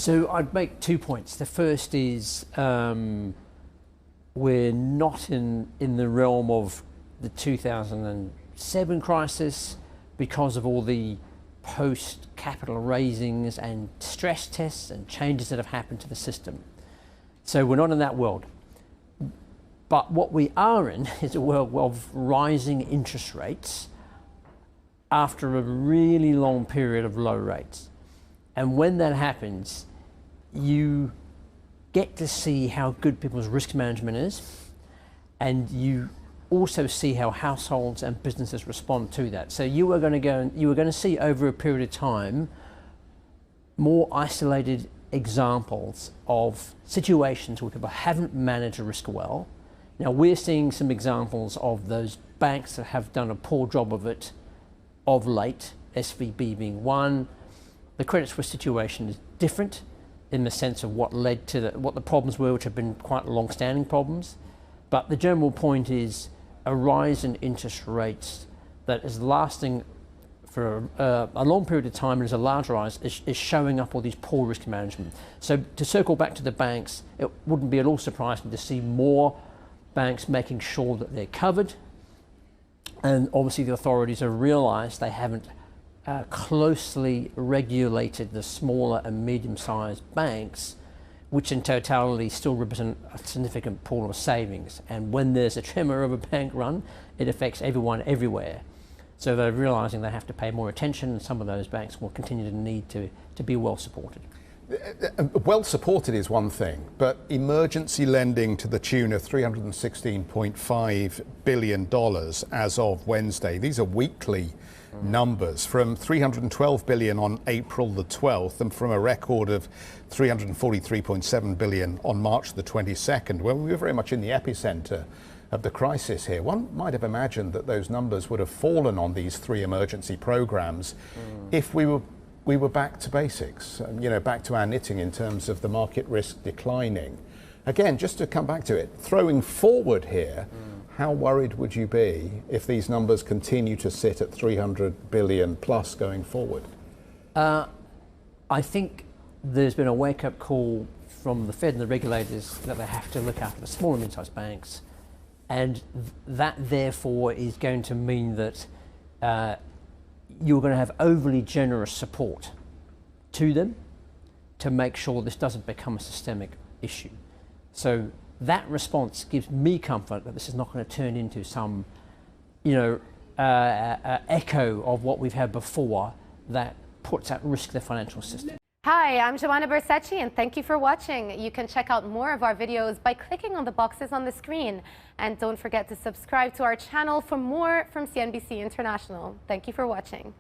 So I'd make 2 points. The first is we're not in the realm of the 2007 crisis because of all the post-capital raisings and stress tests and changes that have happened to the system. So we're not in that world. But what we are in is a world of rising interest rates after a really long period of low rates. And when that happens, you get to see how good people's risk management is, and you also see how households and businesses respond to that. So you are going to see over a period of time more isolated examples of situations where people haven't managed a risk well. Now we're seeing some examples of those banks that have done a poor job of it of late, SVB being one. The Credit Suisse situation is different in the sense of what led to what the problems were, which have been quite long-standing problems. But the general point is a rise in interest rates that is lasting for a long period of time and is a large rise is showing up all these poor risk management. So to circle back to the banks, it wouldn't be at all surprising to see more banks making sure that they're covered. And obviously the authorities have realized they haven't closely regulated the smaller and medium-sized banks, which in totality still represent a significant pool of savings. And when there's a tremor of a bank run, it affects everyone everywhere. So they're realizing they have to pay more attention, and some of those banks will continue to need to be well supported. Well supported is one thing, but emergency lending to the tune of $316.5 billion as of Wednesday. These are weekly numbers, from $312 billion on April the 12th and from a record of $343.7 billion on March the 22nd, when we were very much in the epicenter of the crisis here. One might have imagined that those numbers would have fallen on these three emergency programs if we were back to basics, back to our knitting in terms of the market risk declining. Again, just to come back to it, throwing forward here, how worried would you be if these numbers continue to sit at 300 billion plus going forward? I think there's been a wake-up call from the Fed and the regulators that they have to look after the small and mid-sized banks, and that therefore is going to mean that you're going to have overly generous support to them to make sure this doesn't become a systemic issue. So that response gives me comfort that this is not going to turn into some, echo of what we've had before that puts at risk the financial system. Hi, I'm Joanna Bersecci, and thank you for watching. You can check out more of our videos by clicking on the boxes on the screen. And don't forget to subscribe to our channel for more from CNBC International. Thank you for watching.